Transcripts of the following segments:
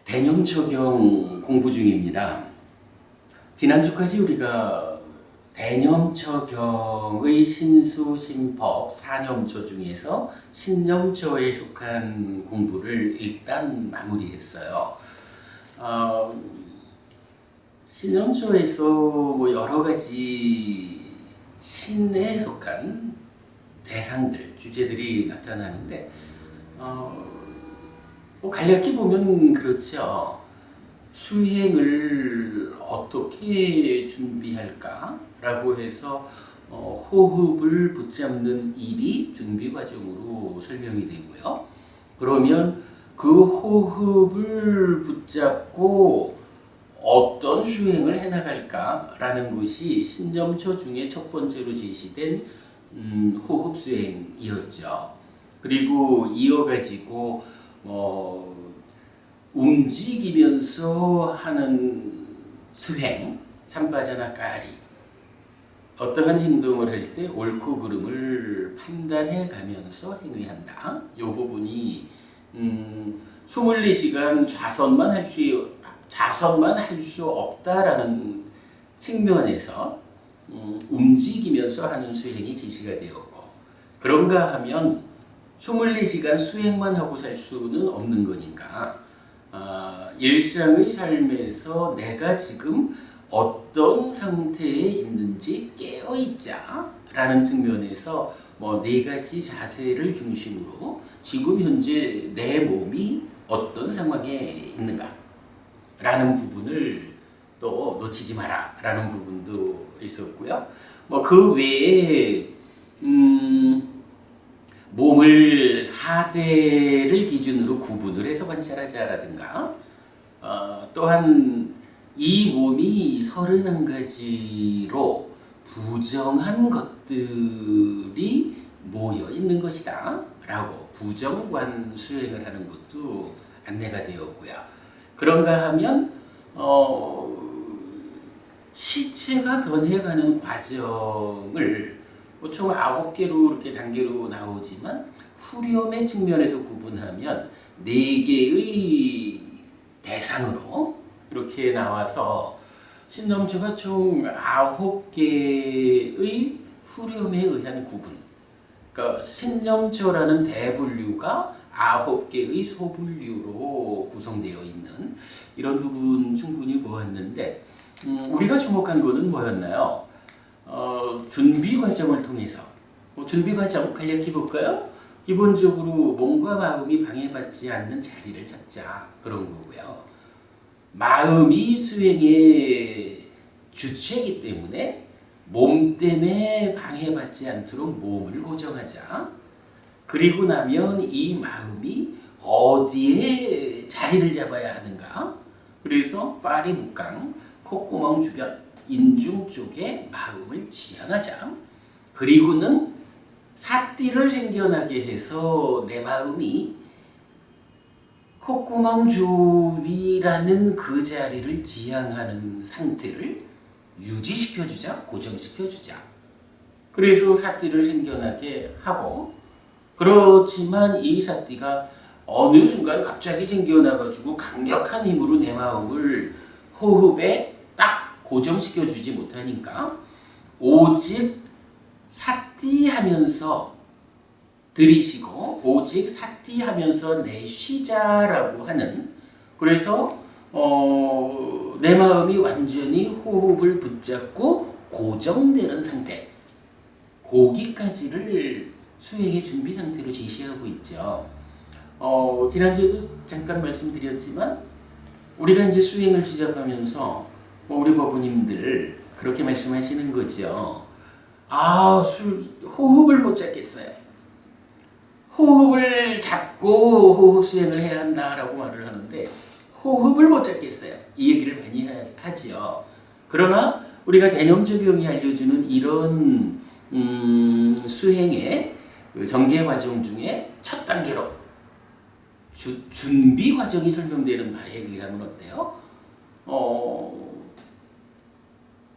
대념처경 공부 중입니다. 지난주까지 우리가 대념처경의 신수신법 4념처 중에서 신념처에 속한 공부를 일단 마무리했어요. 신념처에서 여러 가지 신에 속한 대상들, 주제들이 나타나는데 간략히 보면 그렇죠. 수행을 어떻게 준비할까라고 해서 호흡을 붙잡는 일이 준비 과정으로 설명이 되고요. 그러면 그 호흡을 붙잡고 어떤 수행을 해나갈까라는 것이 신념처 중에 첫 번째로 제시된 호흡 수행이었죠. 그리고 이어가지고 움직이면서 하는 수행, 삼바자나 까리, 어떠한 행동을 할 때 옳고 그름을 판단해 가면서 행위한다. 이 부분이 24시간 좌선만 할 수 없다라는 측면에서 움직이면서 하는 수행이 제시가 되었고, 그런가 하면 24시간 수행만 하고 살 수는 없는 거니까 일상의 삶에서 내가 지금 어떤 상태에 있는지 깨어있자 라는 측면에서 네 가지 자세를 중심으로 지금 현재 내 몸이 어떤 상황에 있는가 라는 부분을 또 놓치지 마라 라는 부분도 있었고요. 그 외에 몸을 4대를 기준으로 구분을 해서 관찰하자라든가, 또한 이 몸이 31가지로 부정한 것들이 모여 있는 것이다 라고 부정관 수행을 하는 것도 안내가 되었고요. 그런가 하면 시체가 변해가는 과정을 총 9개로 이렇게 단계로 나오지만 후렴의 측면에서 구분하면 4개의 대상으로 이렇게 나와서 신념처가 총 9개의 후렴에 의한 구분, 그러니까 신념처라는 대분류가 9개의 소분류로 구성되어 있는 이런 부분 충분히 보았는데, 우리가 주목한 것은 뭐였나요? 준비 과정을 통해서 준비 과정 간략히 볼까요? 기본적으로 몸과 마음이 방해받지 않는 자리를 잡자 그런 거고요. 마음이 수행의 주체이기 때문에 몸 때문에 방해받지 않도록 몸을 고정하자. 그리고 나면 이 마음이 어디에 자리를 잡아야 하는가? 그래서 파리 목강, 콧구멍 주변 인중 쪽에 마음을 지향하자. 그리고는 사띠를 생겨나게 해서 내 마음이 콧구멍 주위라는 그 자리를 지향하는 상태를 유지시켜주자, 고정시켜주자. 그래서 사띠를 생겨나게 하고, 그렇지만 이 사띠가 어느 순간 갑자기 생겨나가지고 강력한 힘으로 내 마음을 호흡에 고정시켜주지 못하니까 오직 사띠하면서 들이쉬고 오직 사띠하면서 내쉬자라고 하는, 그래서 내 마음이 완전히 호흡을 붙잡고 고정되는 상태, 거기까지를 수행의 준비 상태로 제시하고 있죠. 지난주에도 잠깐 말씀드렸지만 우리가 이제 수행을 시작하면서 우리 법부님들 그렇게 말씀하시는 거죠. 호흡을 못 잡겠어요. 호흡을 잡고 호흡 수행을 해야 한다라고 말을 하는데 호흡을 못 잡겠어요. 이 얘기를 많이 하지요. 그러나 우리가 대념적용이 알려주는 이런 수행의 전개 과정 중에 첫 단계로 준비 과정이 설명되는 바에 의하면 어때요?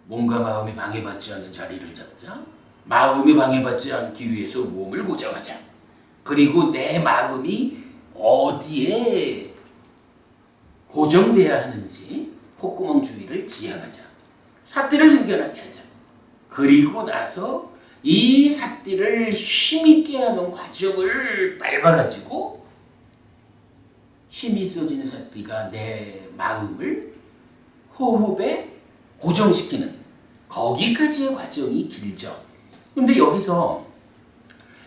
몸과 마음이 방해받지 않는 자리를 잡자. 마음이 방해받지 않기 위해서 몸을 고정하자. 그리고 내 마음이 어디에 고정돼야 하는지 콧구멍 주위를 지향하자. 삿띠를 생겨나게 하자. 그리고 나서 이 삿띠를 힘있게 하는 과정을 밟아가지고 힘이 써진 삿띠가 내 마음을 호흡에 고정시키는 거기까지의 과정이 길죠. 근데 여기서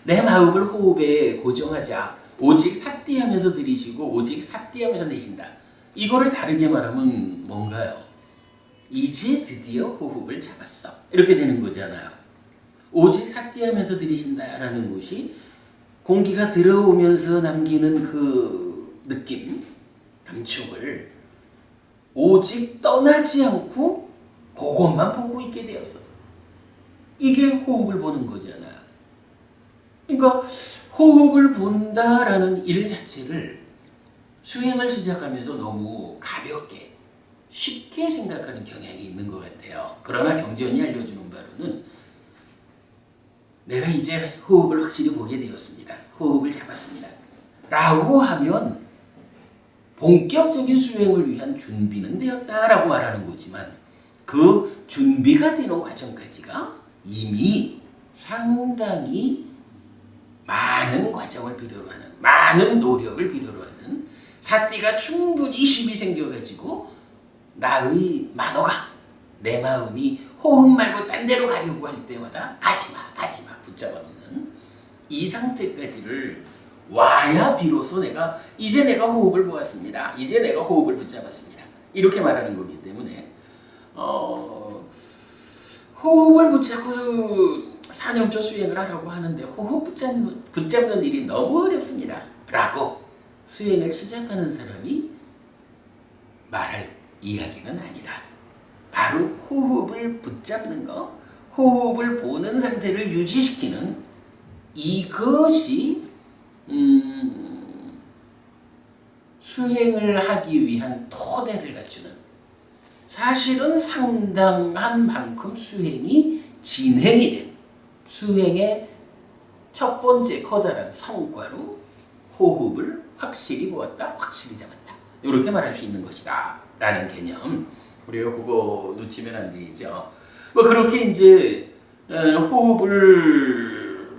내 마음을 호흡에 고정하자. 오직 삿띠 하면서 들이쉬고 오직 삿띠 하면서 내쉰다. 이거를 다르게 말하면 뭔가요? 이제 드디어 호흡을 잡았어. 이렇게 되는 거잖아요. 오직 삿띠 하면서 들이쉰다라는 것이 공기가 들어오면서 남기는 그 느낌, 감촉을 오직 떠나지 않고 그것만 보고 있게 되었어. 이게 호흡을 보는 거잖아요. 그러니까 호흡을 본다라는 일 자체를 수행을 시작하면서 너무 가볍게 쉽게 생각하는 경향이 있는 것 같아요. 그러나 경전이 알려주는 바로는 내가 이제 호흡을 확실히 보게 되었습니다. 호흡을 잡았습니다. 라고 하면 본격적인 수행을 위한 준비는 되었다라고 말하는 거지만 그 준비가 되는 과정까지가 이미 상당히 많은 과정을 필요로 하는, 많은 노력을 필요로 하는 삿띠가 충분히 힘이 생겨가지고 나의 만호가, 내 마음이 호흡 말고 딴 데로 가려고 할 때마다 가지마 붙잡아놓는 이 상태까지를 와야 비로소 이제 내가 호흡을 보았습니다. 이제 내가 호흡을 붙잡았습니다. 이렇게 말하는 거기 때문에 호흡을 붙잡고 사념조 수행을 하라고 하는데 호흡 붙잡는 일이 너무 어렵습니다. 라고 수행을 시작하는 사람이 말할 이야기는 아니다. 바로 호흡을 붙잡는 거, 호흡을 보는 상태를 유지시키는 이것이 수행을 하기 위한 토대를 갖추는, 사실은 상당한 만큼 수행이 진행이 된 수행의 첫 번째 커다란 성과로 호흡을 확실히 보았다, 확실히 잡았다. 이렇게 말할 수 있는 것이다 라는 개념. 우리가 그거 놓치면 안 되죠. 그렇게 이제 호흡을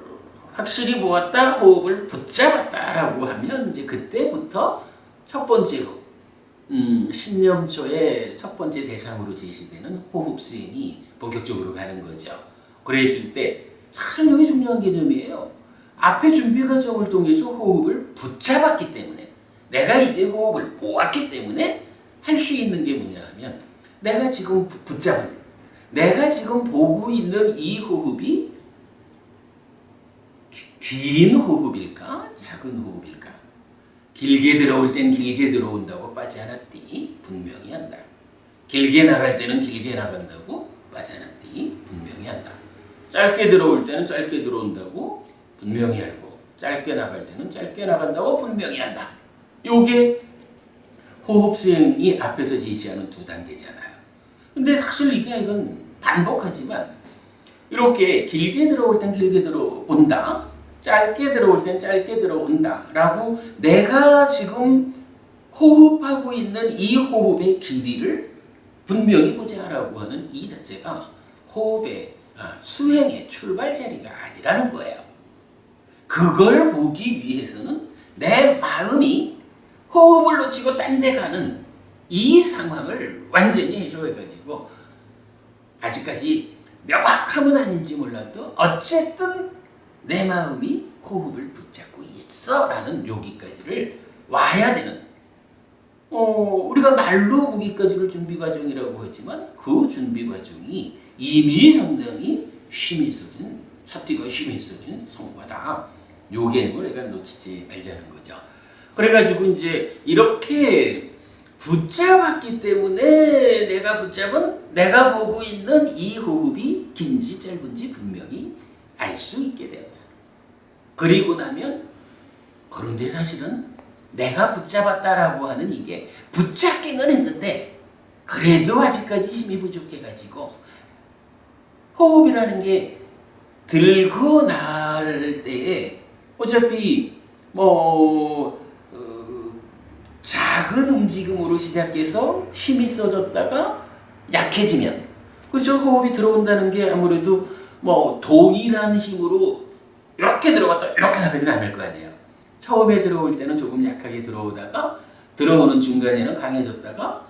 확실히 보았다, 호흡을 붙잡았다라고 하면 이제 그때부터 첫 번째로 신념초의 첫 번째 대상으로 제시되는 호흡 수행이 본격적으로 가는 거죠. 그랬을 때 사실 여기 중요한 개념이에요. 앞에 준비 과정을 통해서 호흡을 붙잡았기 때문에, 내가 이제 호흡을 보았기 때문에 할 수 있는 게 뭐냐 하면, 내가 지금 붙잡은, 내가 지금 보고 있는 이 호흡이 긴 호흡일까? 작은 호흡일까? 길게 들어올 땐 길게 들어온다고 빠지 않았디? 분명히 한다. 길게 나갈 때는 길게 나간다고 빠지 않았디? 분명히 한다. 짧게 들어올 때는 짧게 들어온다고 분명히 알고, 짧게 나갈 때는 짧게 나간다고 분명히 한다. 요게 호흡 수행이 앞에서 제시하는 두 단계잖아요. 근데 사실 이건 반복하지만 이렇게 길게 들어올 땐 길게 들어온다, 짧게 들어올 땐 짧게 들어온다 라고 내가 지금 호흡하고 있는 이 호흡의 길이를 분명히 보자라고 하는 이 자체가 호흡의 수행의 출발 자리가 아니라는 거예요. 그걸 보기 위해서는 내 마음이 호흡을 놓치고 딴 데 가는 이 상황을 완전히 해소해가지고, 아직까지 명확함은 아닌지 몰라도 어쨌든 내 마음이 호흡을 붙잡고 있어 라는 여기까지를 와야 되는, 우리가 말로 거기까지를 준비 과정이라고 하지만 그 준비 과정이 이미 상당히 힘이 있어진, 삿띠가 힘이 있어진 성과다. 요 개념을 내가 놓치지 말자는 거죠. 그래가지고 이제 이렇게 붙잡았기 때문에 내가 보고 있는 이 호흡이 긴지 짧은지 분명히 알 수 있게 된다. 그리고 나면, 그런데 사실은 내가 붙잡았다라고 하는 이게 붙잡기는 했는데 그래도 아직까지 힘이 부족해가지고, 호흡이라는 게 들고 날 때에 어차피 작은 움직임으로 시작해서 힘이 써졌다가 약해지면, 그렇죠? 호흡이 들어온다는 게 아무래도 뭐 동일한 힘으로 이렇게 들어갔다 이렇게 나가지는 않을 거 아니에요. 처음에 들어올 때는 조금 약하게 들어오다가 들어오는 중간에는 강해졌다가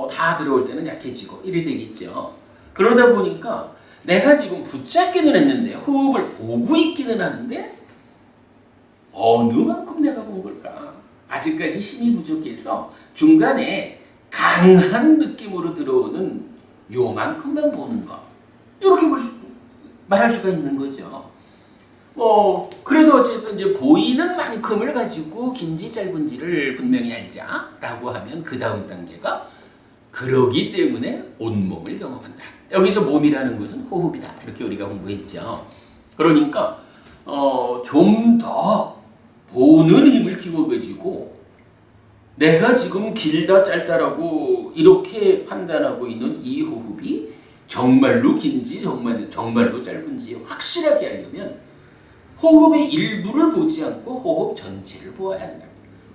다 들어올 때는 약해지고 이래 되겠죠. 그러다 보니까 내가 지금 붙잡기는 했는데 호흡을 보고 있기는 하는데 어느 만큼 내가 본 걸까? 아직까지 힘이 부족해서 중간에 강한 느낌으로 들어오는 요만큼만 보는 거. 이렇게 말할 수가 있는 거죠. 그래도 어쨌든 이제 보이는 만큼을 가지고 긴지 짧은지를 분명히 알자라고 하면 그 다음 단계가 그러기 때문에 온몸을 경험한다. 여기서 몸이라는 것은 호흡이다. 이렇게 우리가 공부했죠. 그러니까 좀 더 보는 힘을 키워가지고 내가 지금 길다 짧다라고 이렇게 판단하고 있는 이 호흡이 정말로 긴지 정말로 짧은지 확실하게 알려면 호흡의 일부를 보지 않고 호흡 전체를 보아야 한다.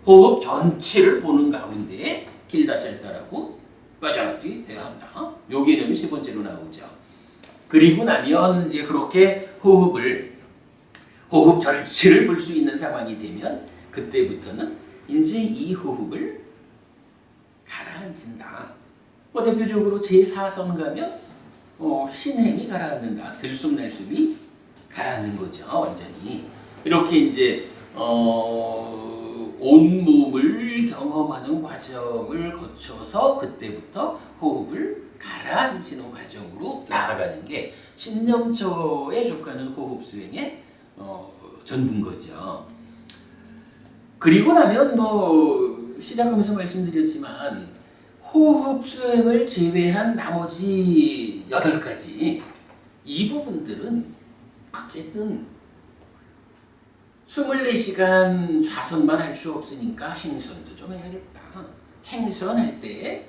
호흡 전체를 보는 가운데 길다 짧다라고 빠져나가기 해야 한다. 요 개념이 세 번째로 나오죠. 그리고 나면 이제 그렇게 호흡 전체를 볼 수 있는 상황이 되면 그때부터는 이제 이 호흡을 가라앉힌다. 대표적으로 제4선 가면 신행이 가라앉는다. 들숨 날숨이 가라앉는 거죠. 완전히. 이렇게 이제 온몸을 경험하는 과정을 거쳐서 그때부터 호흡을 가라앉히는 과정으로 나아가는 게 신념처에 속하는 호흡 수행의 전부인 거죠. 그리고 나면 시작하면서 말씀드렸지만 호흡 수행을 제외한 나머지 8가지 이 부분들은 어쨌든 24시간 좌선만 할 수 없으니까 행선도 좀 해야겠다. 행선할 때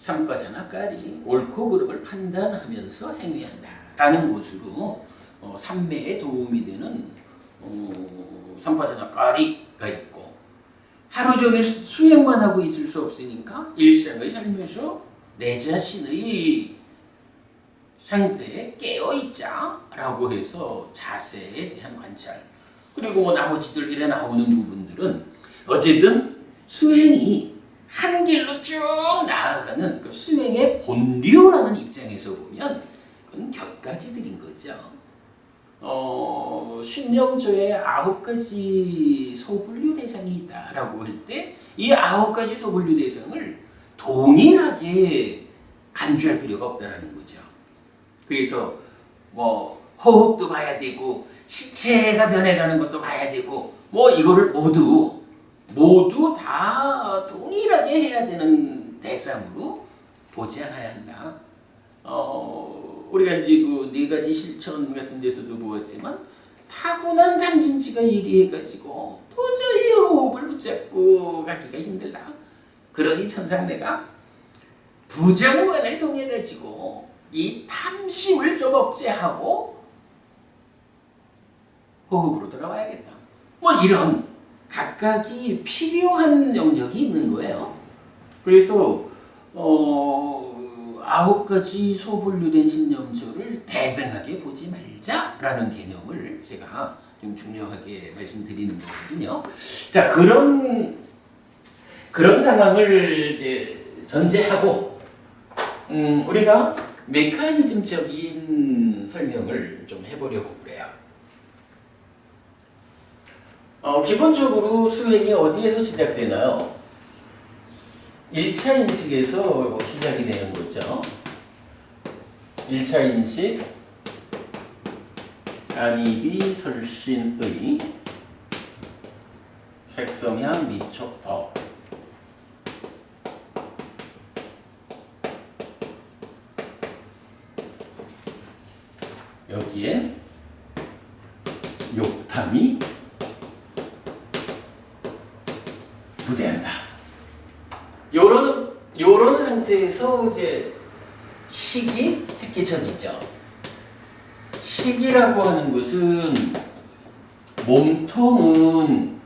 삼과자나 까리 옳고 그름을 판단하면서 행위한다 라는 것으로 삼매에 도움이 되는 삼과자나 까리가 있고, 하루 종일 수행만 하고 있을 수 없으니까 일상을 살면서 내 자신의 상태에 깨어있자라고 해서 자세에 대한 관찰, 그리고 나머지들 이래 나오는 부분들은 어쨌든 수행이 한 길로 쭉 나아가는 그 수행의 본류라는 입장에서 보면 그건 곁가지들인 거죠. 신념조에 9가지 소분류 대상이 있다라고 할 때 이 9가지 소분류 대상을 동일하게 간주할 필요가 없다라는 거죠. 그래서 호흡도 봐야 되고 시체가 변해가는 것도 봐야 되고 이거를 모두 다 동일하게 해야 되는 대상으로 보지 않아야 한다. 우리가 이제 그 4가지 실천 같은 데서도 보았지만 타고난 탐진치가 예리해가지고 도저히 호흡을 붙잡고 가기가 힘들다. 그러니 천상대가 부정관을 통해가지고 이 탐심을 좀 억제하고 호흡으로 돌아와야겠다. 이런 각각이 필요한 영역이 있는 거예요. 그래서 9가지 소분류된 신념조를 대등하게 보지 말자라는 개념을 제가 좀 중요하게 말씀드리는 거거든요. 자, 그런 상황을 이제 전제하고 우리가 메커니즘적인 설명을 좀 해보려고 그래요. 기본적으로 수행이 어디에서 시작되나요? 1차 인식에서 시작이 되는 거죠. 1차 인식, 안입이 설신의 색성향 미촉법. 여기에 욕탐이 부대한다. 요런 상태에서 이제 식이 새끼쳐지죠. 식이라고 하는 것은 몸통은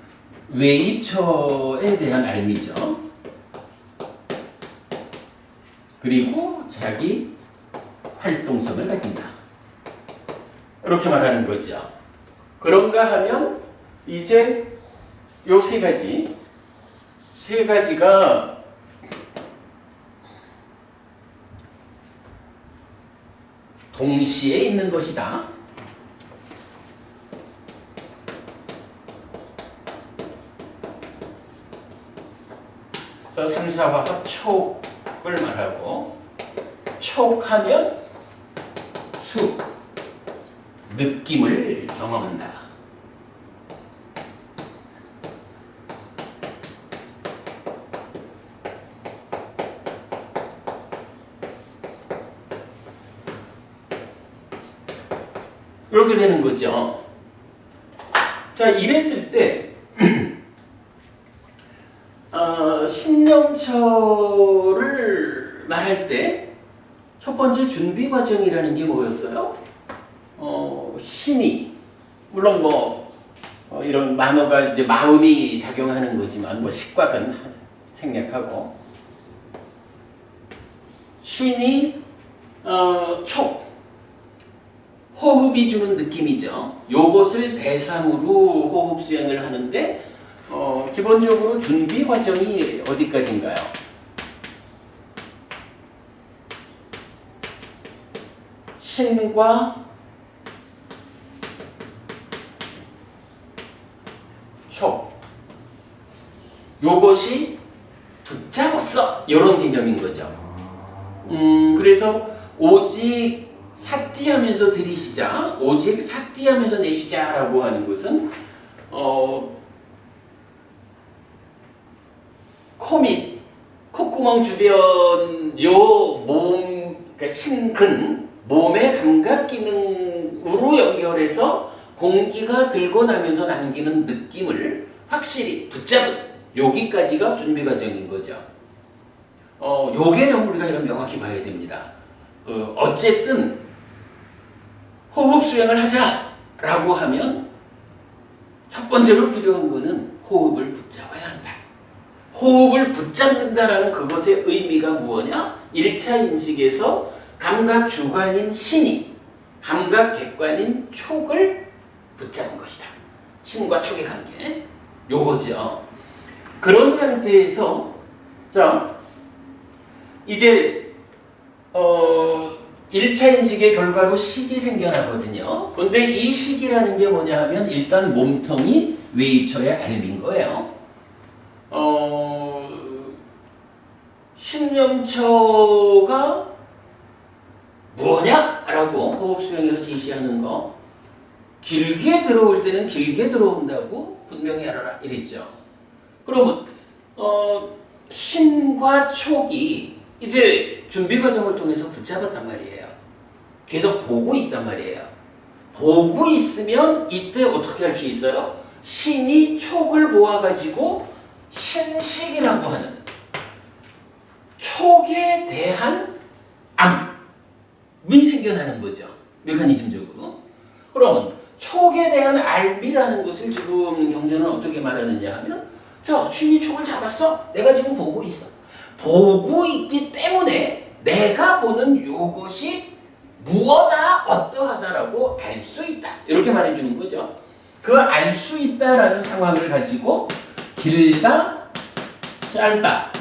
외입처에 대한 알미죠. 그리고 자기 활동성을 가진다. 이렇게 말하는 거죠. 그런가 하면 이제 요 세 가지가 동시에 있는 것이다. 그래서 삼사화가 촉을 말하고, 촉하면 수, 느낌을 경험한다. 이렇게 되는 거죠. 자, 이랬을 때 신념처를 말할 때 첫 번째 준비 과정이라는 게 뭐였어요? 신이, 물론 이런 만어가 이제 마음이 작용하는 거지만 식과는 생략하고, 신이 촉, 호흡이 주는 느낌이죠. 요것을 대상으로 호흡 수행을 하는데 기본적으로 준비 과정이 어디까지인가요? 신과 촉, 요것이 붙잡았어, 이런 개념인 거죠. 그래서 오직 사띠하면서 들이쉬자, 오직 사띠하면서 내쉬자라고 하는 것은 코 밑, 콧구멍 주변 요 몸, 그러니까 신근, 몸의 감각 기능으로 연결해서 공기가 들고 나면서 남기는 느낌을 확실히 붙잡은 여기까지가 준비 과정인 거죠. 요 개념을 우리가 이런 명확히 봐야 됩니다. 어쨌든 호흡 수행을 하자라고 하면 첫 번째로 필요한 거는 호흡을 붙잡아야 한다. 호흡을 붙잡는다라는 그것의 의미가 무엇이냐? 1차 인식에서 감각 주관인 신이 감각 객관인 촉을 붙잡은 것이다. 신과 촉의 관계, 요거죠. 그런 상태에서 자 이제 1차 인식의 결과로 식이 생겨나거든요. 근데 이 식이라는 게 뭐냐 하면 일단 몸통이 외입처의 알민 거예요. 신념처가 뭐냐라고 호흡 수행에서 지시하는 거, 길게 들어올 때는 길게 들어온다고 분명히 알아라 이랬죠. 그러면 신과 촉이 이제 준비 과정을 통해서 붙잡았단 말이에요. 계속 보고 있단 말이에요. 보고 있으면 이때 어떻게 할 수 있어요? 신이 촉을 모아가지고 신식이라고 하는 촉에 대한 암이 생겨나는 거죠. 메커니즘적으로. 그럼 촉에 대한 알비라는 것을 지금 경전은 어떻게 말하느냐 하면, 자, 신이 촉을 잡았어. 내가 지금 보고 있어. 보고 있기 때문에 내가 보는 요것이 무엇다 어떠하다라고 알 수 있다. 이렇게 말해주는 거죠. 그 알 수 있다라는 상황을 가지고 길다, 짧다,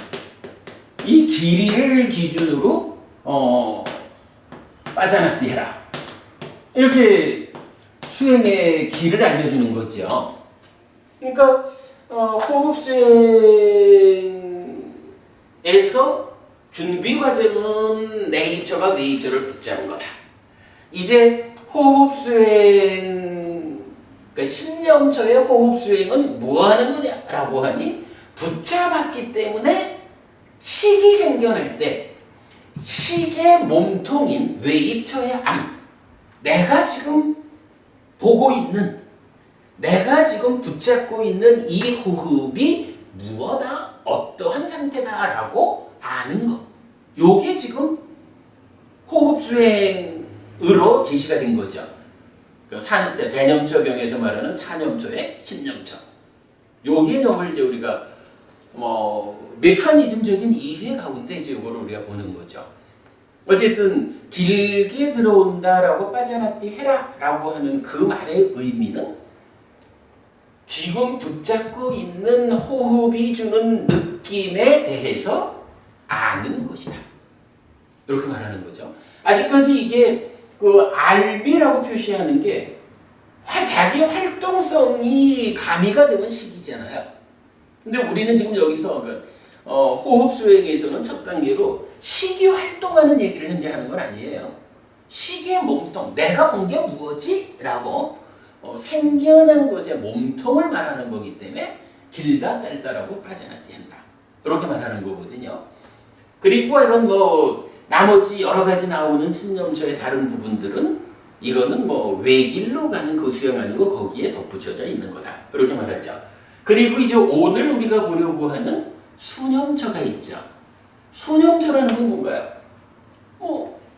이 길이를 기준으로 빠져나띠 해라. 이렇게 수행의 길을 알려주는 거죠. 그러니까 호흡 수행에서 준비 과정은 내입처가 외입처를 붙잡은 거다. 이제 호흡 수행, 그러니까 신념처의 호흡 수행은 뭐 하는 거냐라고 하니, 붙잡았기 때문에 식이 생겨날 때 식의 몸통인 외입처의 암, 내가 지금 보고 있는, 내가 지금 붙잡고 있는 이 호흡이 무엇다 어떠한 상태다라고 아는 것, 요게 지금 호흡 수행으로 제시가 된 거죠. 그 대념처경에서 말하는 사념처의 신념처, 요 개념을 이제 우리가 메커니즘적인 이해 가운데 이제 이거를 우리가 보는 거죠. 어쨌든 길게 들어온다라고 빠져나띠 해라라고 하는 그 말의 의미는 지금 붙잡고 있는 호흡이 주는 느낌에 대해서 아는 것이다. 이렇게 말하는 거죠. 아직까지 이게 그 알미라고 표시하는 게 자기 활동성이 가미가 되는 시기잖아요. 근데 우리는 지금 여기서 호흡 수행에서는 첫 단계로 시기 활동하는 얘기를 현재 하는 건 아니에요. 시기의 몸통, 내가 본 게 무엇이? 라고 생겨난 것의 몸통을 말하는 거기 때문에 길다 짧다라고 빠져나띠 한다. 이렇게 말하는 거거든요. 그리고 이런 나머지 여러 가지 나오는 신념처의 다른 부분들은 이거는 외길로 가는 그 수행 아니고 거기에 덧붙여져 있는 거다. 이렇게 말하죠. 그리고 이제 오늘 우리가 보려고 하는 수념처가 있죠. 수념처라는 건 뭔가요?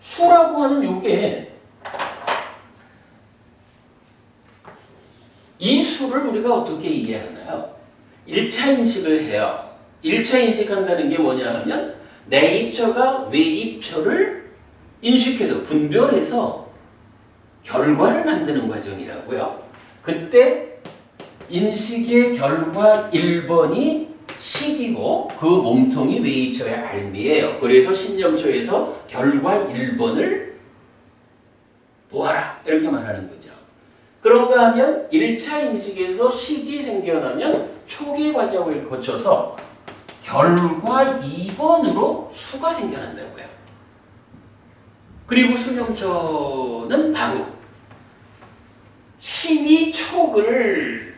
수라고 하는 요게 이 수를 우리가 어떻게 이해하나요? 1차 인식을 해요. 1차 인식한다는 게 뭐냐 하면 내 입처가 외입처를 인식해서 분별해서 결과를 만드는 과정이라고요. 그때 인식의 결과 1번이 식이고 그 몸통이 외입처의 알미예요. 그래서 신념처에서 결과 1번을 보아라 이렇게 말하는 거죠. 그런가 하면 1차 인식에서 식이 생겨나면 초기 과정을 거쳐서 결과 2번으로 수가 생겨난다고요. 그리고 수념처는 바로 신이 촉을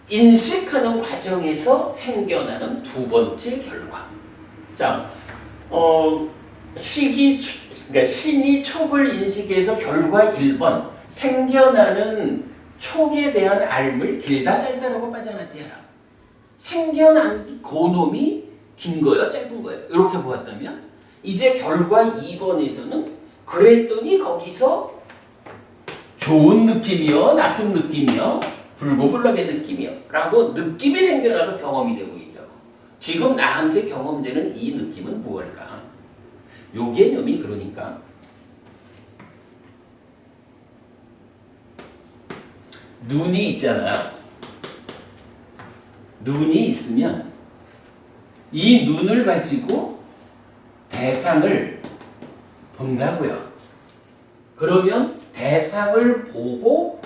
인식하는 과정에서 생겨나는 두 번째 결과. 자, 그러니까 신이 촉을 인식해서 결과 1번 생겨나는 촉에 대한 알을 길다 짧다라고 빠져나띠하라. 생겨난 그놈이 긴 거예요, 짧은 거예요. 이렇게 보았다면 이제 결과 2번에서는 그랬더니 거기서 좋은 느낌이요, 나쁜 느낌이요, 불고불락의 느낌이요 라고 느낌이 생겨나서 경험이 되고 있다고. 지금 나한테 경험되는 이 느낌은 무엇일까? 요 개념이 그러니까 눈이 있잖아요. 눈이 있으면 이 눈을 가지고 대상을 본다고요. 그러면 대상을 보고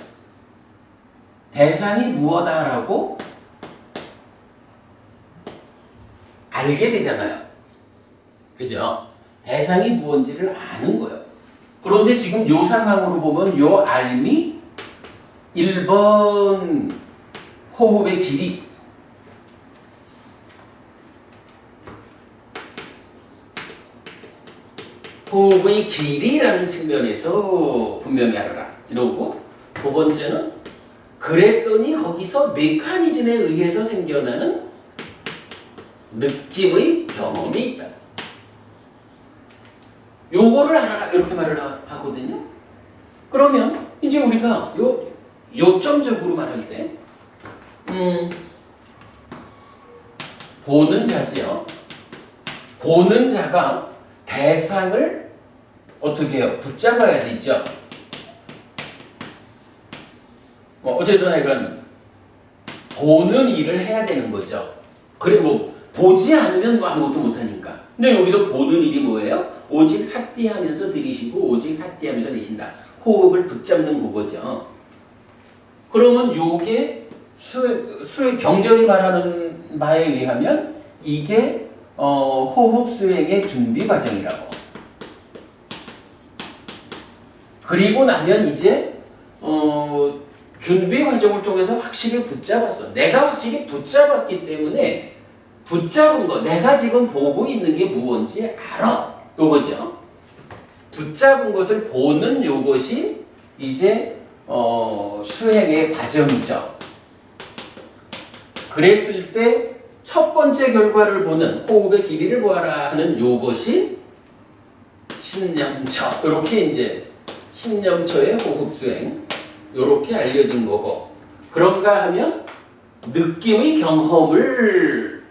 대상이 무엇이라고 알게 되잖아요. 그죠? 대상이 무엇인지를 아는 거예요. 그런데 지금 요 상황으로 보면 요 알미 1번 호흡의 길이 호흡의 길이라는 측면에서 분명히 알아라. 이러고 두 번째는 그랬더니 거기서 메커니즘에 의해서 생겨나는 느낌의 경험이 있다. 요거를 알아라. 이렇게 말을 하거든요. 그러면 이제 우리가 요점적으로 말할 때 보는 자지요. 보는 자가 대상을 어떻게 해요? 붙잡아야 되죠. 어쨌든 하여간 보는 일을 해야 되는 거죠. 그래 보지 않으면 아무것도 못하니까. 근데 여기서 보는 일이 뭐예요? 오직 삿디하면서 들이쉬고 오직 삿디하면서 내쉰다. 호흡을 붙잡는 거죠. 그러면 요게 수의 경전이 말하는 바에 의하면 이게 호흡 수행의 준비 과정이라고. 그리고 나면 이제 준비 과정을 통해서 확실히 붙잡았어. 내가 확실히 붙잡았기 때문에 붙잡은 거, 내가 지금 보고 있는 게 무엇인지 알아. 요거죠. 붙잡은 것을 보는 요것이 이제 수행의 과정이죠. 그랬을 때 첫 번째 결과를 보는 호흡의 길이를 보아라 하는 요것이 신념처. 이렇게 이제 신념처의 호흡 수행. 이렇게 알려진 거고. 그런가 하면 느낌의 경험을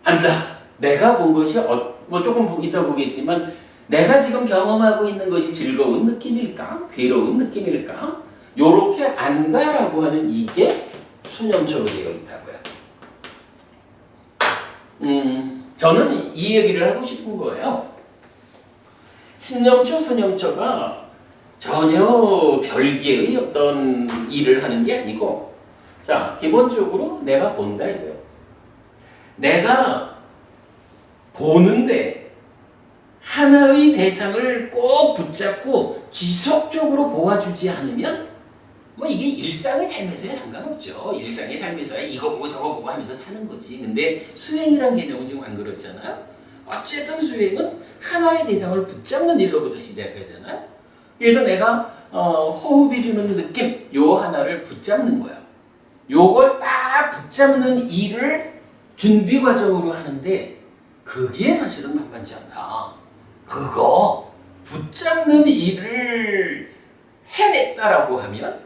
아니다. 내가 본 것이 뭐 조금 이따 보겠지만 내가 지금 경험하고 있는 것이 즐거운 느낌일까? 괴로운 느낌일까? 요렇게 안다라고 하는 이게 수념처로 되어 있다고요. 저는 이 얘기를 하고 싶은 거예요. 신념처, 수념처가 전혀 별개의 어떤 일을 하는 게 아니고, 자, 기본적으로 내가 본다 이거예요. 내가 보는데 하나의 대상을 꼭 붙잡고 지속적으로 보아주지 않으면 뭐 이게 일상의 삶에서야 상관없죠. 일상의 삶에서야 이거 보고 저거 보고 하면서 사는 거지. 근데 수행이란 개념은 좀 안 그렇잖아요. 어쨌든 수행은 하나의 대상을 붙잡는 일로부터 시작하잖아요. 그래서 내가 호흡이 주는 느낌 요 하나를 붙잡는 거야. 요걸 딱 붙잡는 일을 준비 과정으로 하는데 그게 사실은 만만치 않다. 그거 붙잡는 일을 해냈다라고 하면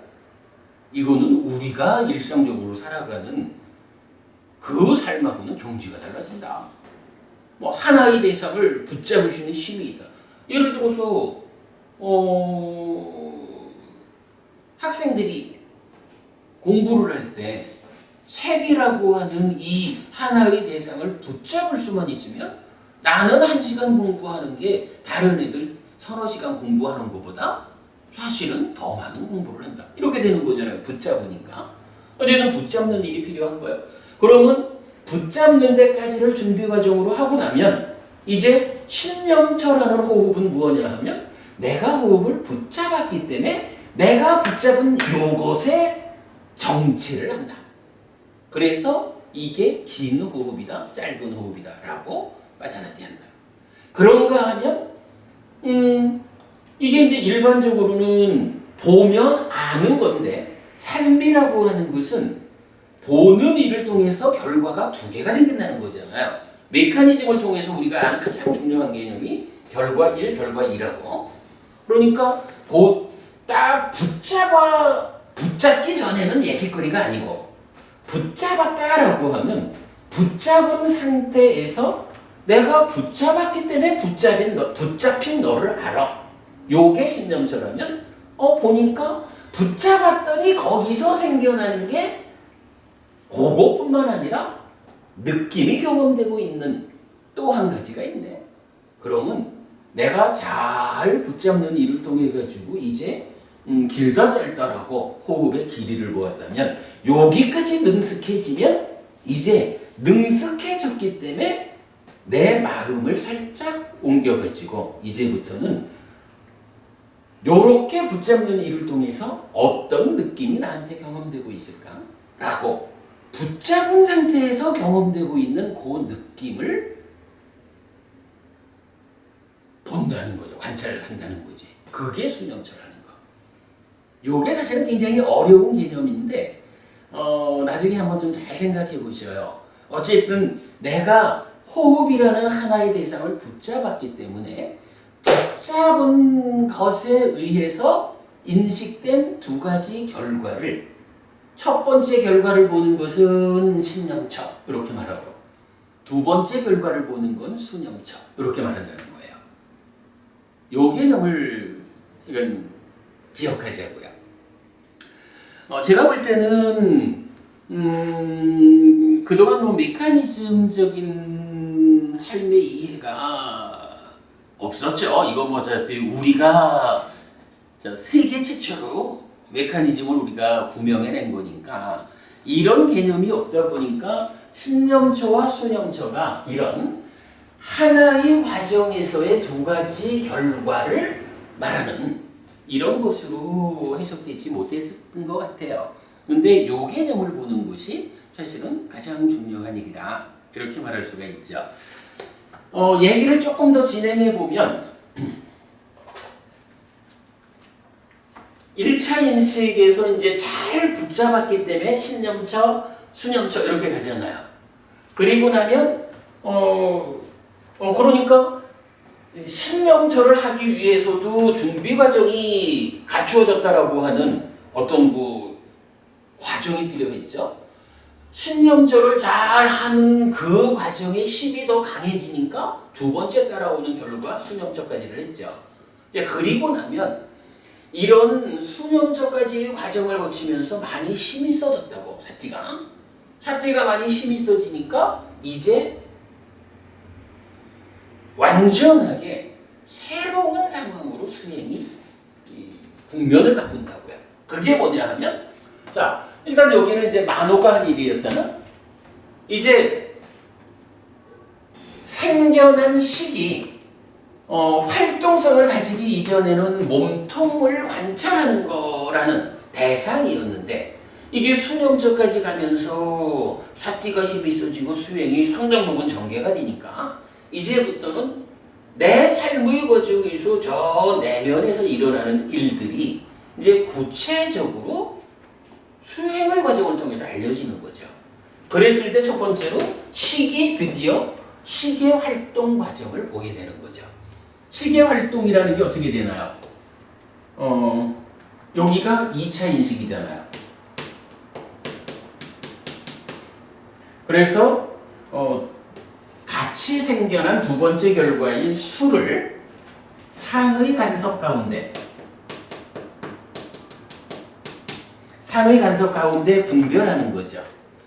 이거는 우리가 일상적으로 살아가는 그 삶하고는 경지가 달라진다. 뭐 하나의 대상을 붙잡을 수 있는 힘이다. 예를 들어서 학생들이 공부를 할 때 책이라고 하는 이 하나의 대상을 붙잡을 수만 있으면 나는 1시간 공부하는 게 다른 애들 서너 시간 공부하는 것보다 사실은 더 많은 공부를 한다. 이렇게 되는 거잖아요. 붙잡으니까. 어쨌든 붙잡는 일이 필요한 거예요. 그러면 붙잡는 데까지를 준비 과정으로 하고 나면 이제 신념처라는 호흡은 무엇이냐 하면 내가 호흡을 붙잡았기 때문에 내가 붙잡은 요것의 정체를 한다. 그래서 이게 긴 호흡이다, 짧은 호흡이다 라고 빠자나티 한다. 그런가 하면 이게 이제 일반적으로는 보면 아는 건데 삶이라고 하는 것은 보는 일을 통해서 결과가 2개가 생긴다는 거잖아요. 메커니즘을 통해서 우리가 아는 가장 중요한 개념이 결과 1, 결과 2라고. 그러니까 딱 붙잡기 전에는 얘기거리가 아니고 붙잡았다라고 하면 붙잡은 상태에서 내가 붙잡았기 때문에 붙잡힌 너를 알아. 요게 신념처라면 보니까 붙잡았더니 거기서 생겨나는 게 그것뿐만 아니라 느낌이 경험되고 있는 또 한 가지가 있네. 그러면 내가 잘 붙잡는 일을 통해 가지고 이제 길다 짧다라고 호흡의 길이를 보았다면 여기까지 능숙해지면 이제 능숙해졌기 때문에 내 마음을 살짝 옮겨가지고 이제부터는 요렇게 붙잡는 일을 통해서 어떤 느낌이 나한테 경험되고 있을까? 라고 붙잡은 상태에서 경험되고 있는 그 느낌을 본다는 거죠. 관찰한다는 거지. 그게 수념처라는 거. 요게 사실은 굉장히 어려운 개념인데 나중에 한번 좀 잘 생각해 보셔요. 어쨌든 내가 호흡이라는 하나의 대상을 붙잡았기 때문에 붙잡은 것에 의해서 인식된 2가지 결과를 첫 번째 결과를 보는 것은 신념처 이렇게 말하고 2번째 결과를 보는 건 수념처 이렇게 말한다는 거예요. 요 개념을 이건 기억하자고요. 제가 볼 때는 그동안 뭐 메커니즘적인 삶의 이해가 없었죠. 이거 뭐 우리가 세계 최초로 메커니즘을 우리가 구명해낸 거니까 이런 개념이 없다 보니까 신념처와 수념처가 이런 하나의 과정에서의 2가지 결과를 말하는 이런 것으로 해석되지 못했던 것 같아요. 근데 요 개념을 보는 것이 사실은 가장 중요한 일이다. 이렇게 말할 수가 있죠. 얘기를 조금 더 진행해 보면 1차 인식에서 이제 잘 붙잡았기 때문에 신념처, 수념처 이렇게 가잖아요. 그리고 나면 그러니까 신념처를 하기 위해서도 준비 과정이 갖추어졌다라고 하는 어떤 그 과정이 필요했죠. 신념처를 잘 하는 그 과정에 힘이 더 강해지니까 두 번째 따라오는 결과 수념처까지를 했죠. 이제 그리고 나면 이런 수념처까지 과정을 거치면서 많이 힘이 써졌다고 사티가 많이 힘이 써지니까 이제 완전하게 새로운 상황으로 수행이 국면을 바꾼다고요. 그게 뭐냐 하면 자 일단 여기는 이제 만호가 한 일이었잖아. 이제 생겨난 식이 활동성을 가지기 이전에는 몸통을 관찰하는 거라는 대상이었는데 이게 수념처까지 가면서 사티가 힘이 있어지고 수행이 상당 부분 전개가 되니까 이제부터는 내 삶의 과정에서 저 내면에서 일어나는 일들이 이제 구체적으로 수행의 과정을 통해서 알려지는 거죠. 그랬을 때 첫 번째로 식이 드디어 식의 활동 과정을 보게 되는 거죠. 식의 활동이라는 게 어떻게 되나요? 여기가 2차 인식이잖아요. 그래서 같이 생겨난 두 번째 결과인 수를 상의 간섭 가운데 분별하는 거죠.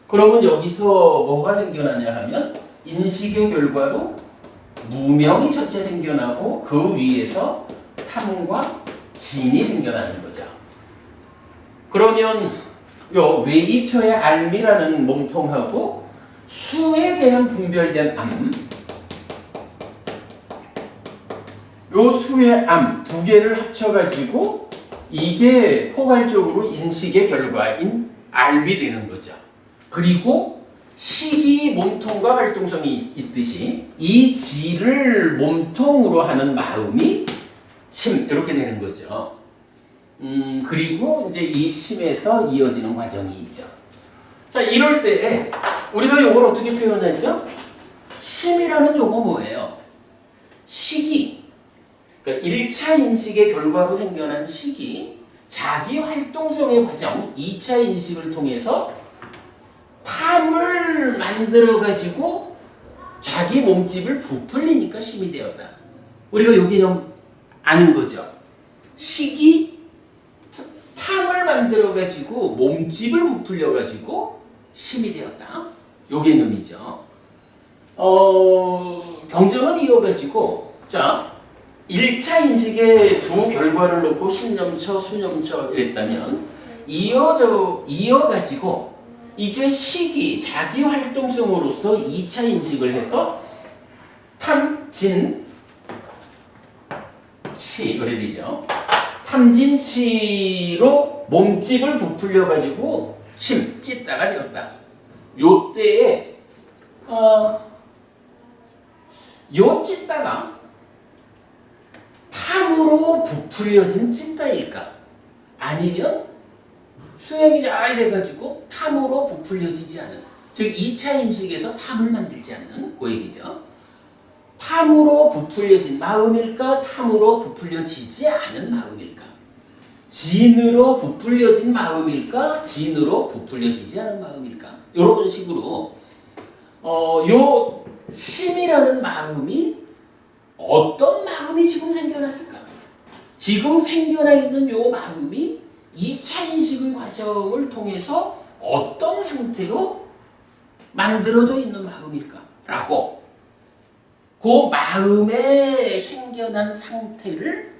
그러면 여기서 뭐가 생겨나냐 하면 인식의 결과로 무명이 첫째 생겨나고 그 위에서 탐과 진이 생겨나는 거죠. 그러면 요 외입처의 알미라는 몸통하고 수에 대한 분별된 요 수의 두 개를 합쳐가지고 이게 포괄적으로 인식의 결과인 알이 되는 거죠. 그리고 식이 몸통과 활동성이 있듯이 이 지를 몸통으로 하는 마음이 심 이렇게 되는 거죠. 그리고 이제 이 심에서 이어지는 과정이 있죠. 자, 이럴 때 우리가 이걸 어떻게 표현하죠? 심이라는 요거 뭐예요? 식이 그러니까 1차 인식의 결과로 생겨난 식이 자기 활동성의 과정 2차 인식을 통해서 탐을 만들어가지고 자기 몸집을 부풀리니까 심이 되었다. 우리가 요 개념 아는 거죠. 식이 탐을 만들어가지고 몸집을 부풀려가지고 심이 되었다. 요 개념이죠. 경전을 이어가지고 자 1차 인식의 두 결과를 놓고 신념처, 수념처 이랬다면 이어가지고 이제 식이 자기 활동성으로서 2차 인식을 해서 탐진치 그래 되죠. 탐진치로 몸집을 부풀려가지고 찢다가 되었다. 요때에 요 찢다가 탐으로 부풀려진 찢다일까? 아니면 수행이 잘 돼가지고 탐으로 부풀려지지 않은 즉 2차 인식에서 탐을 만들지 않는 그 얘기죠. 탐으로 부풀려진 마음일까? 탐으로 부풀려지지 않은 마음일까? 진으로 부풀려진 마음일까? 진으로 부풀려지지 않은 마음일까? 이런 식으로 요 심이라는 마음이 어떤 마음이 지금 생겨났을까? 지금 생겨나 있는 요 마음이 2차 인식의 과정을 통해서 어떤 상태로 만들어져 있는 마음일까? 라고 그 마음에 생겨난 상태를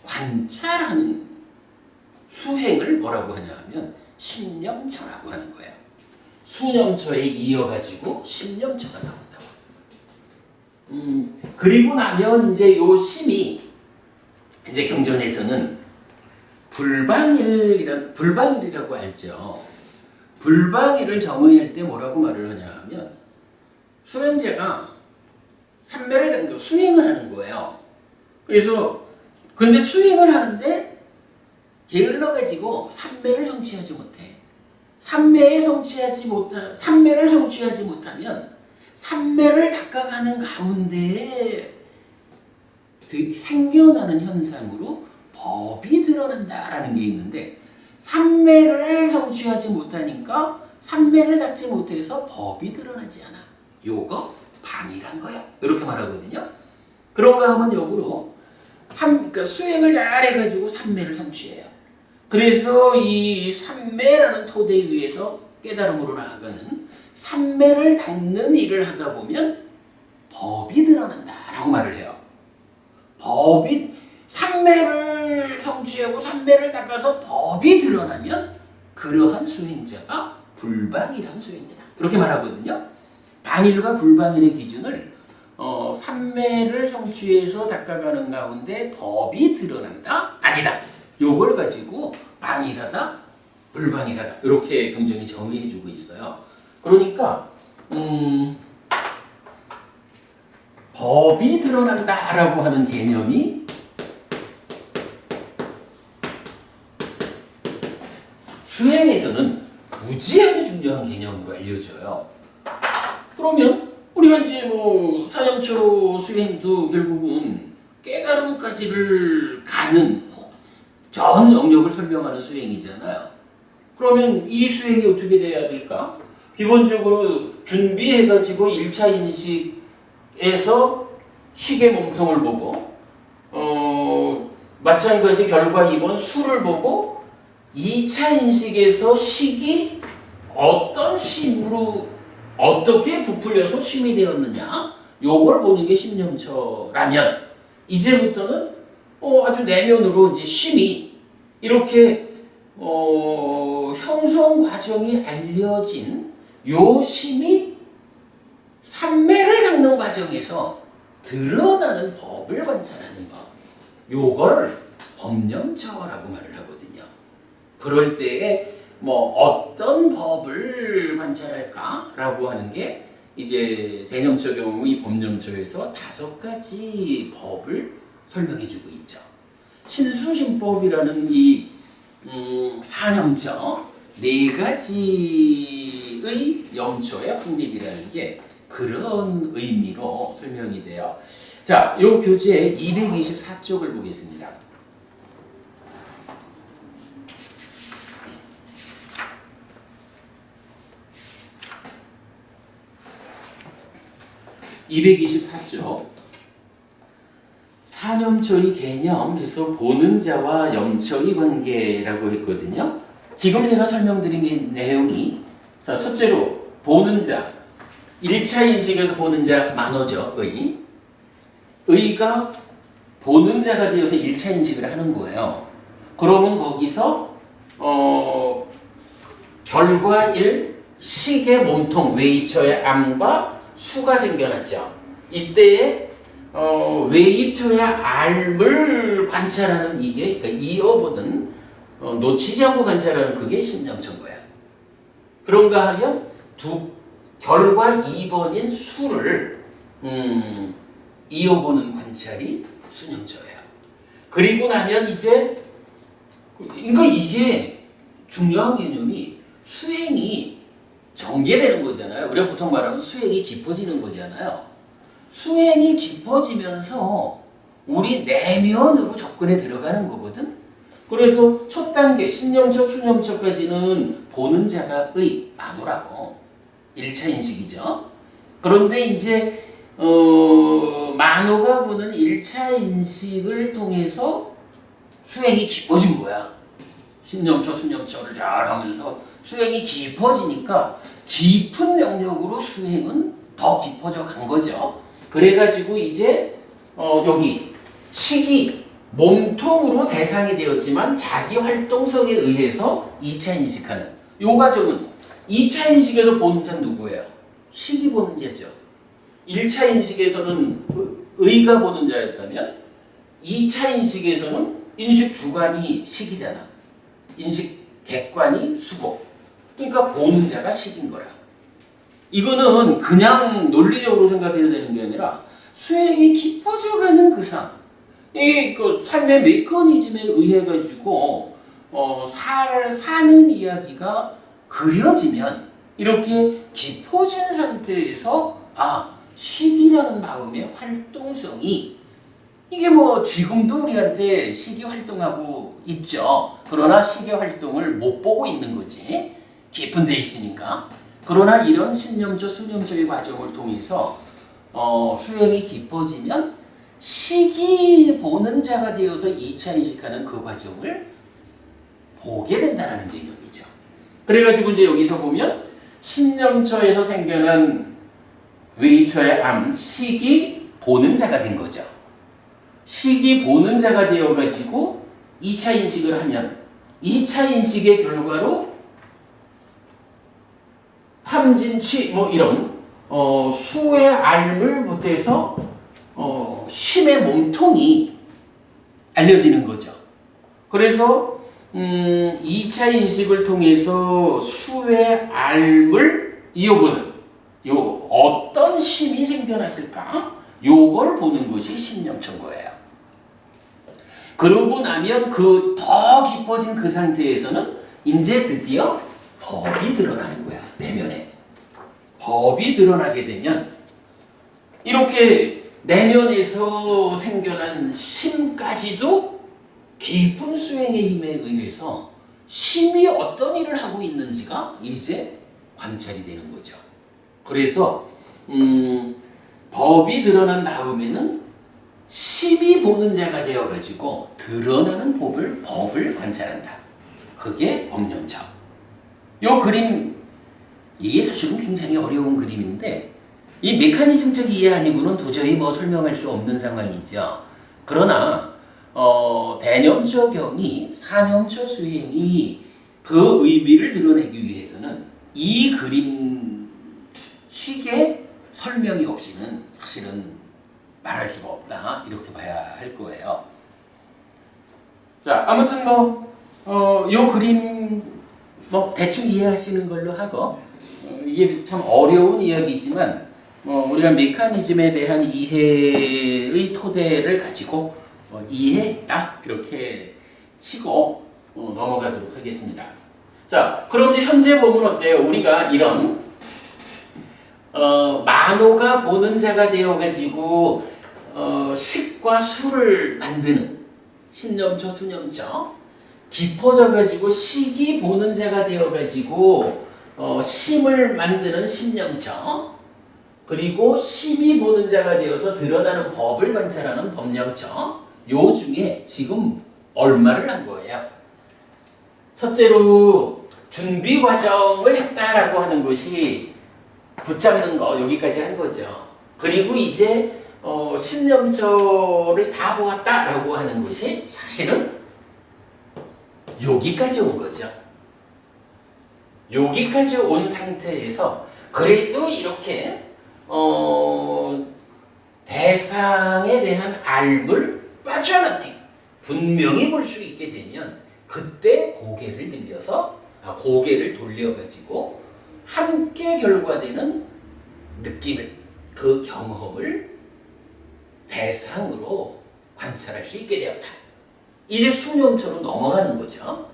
관찰하는 수행을 뭐라고 하냐 하면 심념처라고 하는 거예요. 수념처에 이어가지고 심념처가 나온다고. 그리고 나면 이제 요 심이 이제 경전에서는 불방일이라고 알죠. 불방일을 정의할 때 뭐라고 말을 하냐 하면 수행자가 삼매를 당겨 수행을 하는 거예요. 그래서 근데 수행을 하는데 게을러가지고 삼매를 성취하지 못해. 삼매를 성취하지 못하면 삼매를 닦아가는 가운데 생겨나는 현상으로 법이 드러난다라는 게 있는데 삼매를 성취하지 못하니까 삼매를 닦지 못해서 법이 드러나지 않아. 요거 방이란 거야. 이렇게 말하거든요. 그런가 하면 역으로 그러니까 수행을 잘 해가지고 삼매를 성취해요. 그래서 이 삼매라는 토대 위에서 깨달음으로 나아가는 삼매를 닦는 일을 하다 보면 법이 드러난다라고 말을 해요. 법이 삼매를 성취하고 삼매를 닦아서 법이 드러나면 그러한 수행자가 불방이란 수행자다. 이렇게 말하거든요. 방일과 불방일의 기준을 삼매를 성취해서 닦아가는 가운데 법이 드러난다? 아니다. 요걸 가지고 방일하다, 불방일하다 이렇게 경전이 정의해주고 있어요. 그러니까 법이 드러난다라고 하는 개념이 수행에서는 무지하게 중요한 개념으로 알려져요. 그러면 우리가 이제 뭐 사념초 수행도 결국은 깨달음까지를 가는 전 영역을 설명하는 수행이잖아요. 그러면 이 수행이 어떻게 돼야 될까? 기본적으로 준비해가지고 1차 인식에서 식의 몸통을 보고 마찬가지 결과 2번 수를 보고 2차 인식에서 식이 어떤 심으로 어떻게 부풀려서 심이 되었느냐 요걸 보는 게 심념처라면 이제부터는 아주 내면으로 이제 심이 이렇게 형성 과정이 알려진 요 심이 삼매를 닦는 과정에서 드러나는 법을 관찰하는 법 요걸 법념처라고 말을 하거든요. 그럴 때에 뭐 어떤 법을 관찰할까라고 하는 게 이제 대념처 경우 법념처에서 5가지 법을 설명해주고 있죠. 신수심법이라는 이 사념처 4가지의 염처의 확립이라는 게 그런 의미로 설명이 돼요. 자, 요 교재 224쪽을 보겠습니다. (224쪽) 사념처의 개념에서 보는 자와 염처의 관계라고 했거든요. 지금 제가 설명드린 내용이 자, 첫째로 보는 자 1차 인식에서 보는 자 만호죠. 의가 보는 자가 되어서 1차 인식을 하는 거예요. 그러면 거기서 결과 1 식의 몸통 외입처의 암과 수가 생겨났죠. 이때에 외입처의 암을 관찰하는 이게 그러니까 이어보든 놓치지 않고 관찰하는 그게 신념처인 거야. 그런가 하면 결과 2번인 수를 이어보는 관찰이 수념처예요. 그리고 나면 이제 그러니까 이게 중요한 개념이 수행이 전개되는 거잖아요. 우리가 보통 말하면 수행이 깊어지는 거잖아요. 수행이 깊어지면서 우리 내면으로 접근해 들어가는 거거든. 그래서 첫 단계 신념처, 수념처까지는 보는 자가 만호라고 1차 인식이죠. 그런데 이제 만호가 보는 1차 인식을 통해서 수행이 깊어진 거야. 신념처, 수념처를 잘 하면서 수행이 깊어지니까 깊은 영역으로 수행은 더 깊어져 간 거죠. 그래가지고 이제 여기 식이 몸통으로 대상이 되었지만 자기 활동성에 의해서 2차 인식하는 요 과정은 2차 인식에서 보는 자는 누구예요? 식이 보는 자죠. 1차 인식에서는 의가 보는 자였다면 2차 인식에서는 인식 주관이 식이잖아. 인식 객관이 수고. 그러니까 보는 자가 식인 거라. 이거는 그냥 논리적으로 생각해야 되는 게 아니라 수행이 깊어져가는 그 상. 이 그 삶의 메커니즘에 의해 가지고 사는 이야기가 그려지면 이렇게 깊어진 상태에서 식이라는 마음의 활동성이 이게 뭐 지금도 우리한테 식이 활동하고 있죠. 그러나 식의 활동을 못 보고 있는 거지. 깊은 데 있으니까. 그러나 이런 신념조, 수념조의 과정을 통해서 수행이 깊어지면 시기 보는 자가 되어서 2차 인식하는 그 과정을 보게 된다는 개념이죠. 그래가지고 이제 여기서 보면 신념처에서 생겨난 외초의 암, 시기 보는 자가 된 거죠. 시기 보는 자가 되어가지고 2차 인식을 하면 2차 인식의 결과로 함진취 뭐 이런 수의 알을 못해서 심의 몸통이 알려지는 거죠. 그래서 2차 인식을 통해서 수의 알을 이어보는 요 어떤 심이 생겨났을까? 요걸 보는 것이 신념처인 거예요. 그러고 나면 그 더 깊어진 그 상태에서는 이제 드디어 법이 드러나는 거야. 내면에. 법이 드러나게 되면 이렇게 내면에서 생겨난 심까지도 깊은 수행의 힘에 의해서 심이 어떤 일을 하고 있는지가 이제 관찰이 되는 거죠. 그래서 법이 드러난 다음에는 심이 보는 자가 되어가지고 드러나는 법을 관찰한다. 그게 법념처. 요 그림, 이게 사실은 굉장히 어려운 그림인데 이 메커니즘적 이해 아니고는 도저히 뭐 설명할 수 없는 상황이죠. 그러나 대념처 경이 사념처 수행이 그 의미를 드러내기 위해서는 이 그림식의 설명이 없이는 사실은 말할 수가 없다. 이렇게 봐야 할 거예요. 자, 아무튼 요 그림 대충 이해하시는 걸로 하고 이게 참 어려운 이야기지만 우리가 메커니즘에 대한 이해의 토대를 가지고 이해했다 이렇게 치고 넘어가도록 하겠습니다. 자, 그럼 이제 현재 보면 어때요? 우리가 이런 만호가 보는 자가 되어가지고 식과 수를 만드는 신념처, 수념처 깊어져가지고 식이 보는 자가 되어가지고 심을 만드는 신념처 그리고 심이 보는 자가 되어서 드러나는 법을 관찰하는 법념처 요 중에 지금 얼마를 한 거예요? 첫째로 준비 과정을 했다라고 하는 것이 붙잡는 거 여기까지 한 거죠. 그리고 이제 신념처를 다 보았다라고 하는 것이 사실은 여기까지 온 거죠. 여기까지 온 상태에서 그래도 이렇게 대상에 대한 알을 빠져나티 분명히 볼 수 있게 되면 그때 고개를 돌려가지고 함께 결과되는 느낌을 그 경험을 대상으로 관찰할 수 있게 되었다. 이제 수념처로 넘어가는 거죠.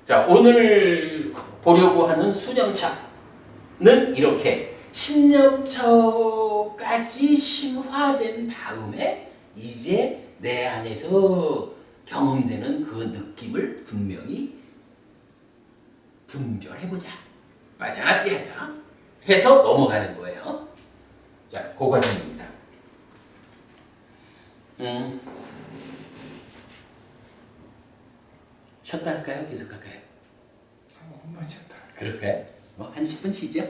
자, 오늘 보려고 하는 수념처는 이렇게 신념처까지 심화된 다음에 이제 내 안에서 경험되는 그 느낌을 분명히 분별해보자. 빠져나뛰 하자. 해서 넘어가는 거예요. 자, 그 과정입니다. 쉬었다 할까요? 계속 할까요? 조금만 쉬었다. 그럴까요? 한 10분 쉬죠?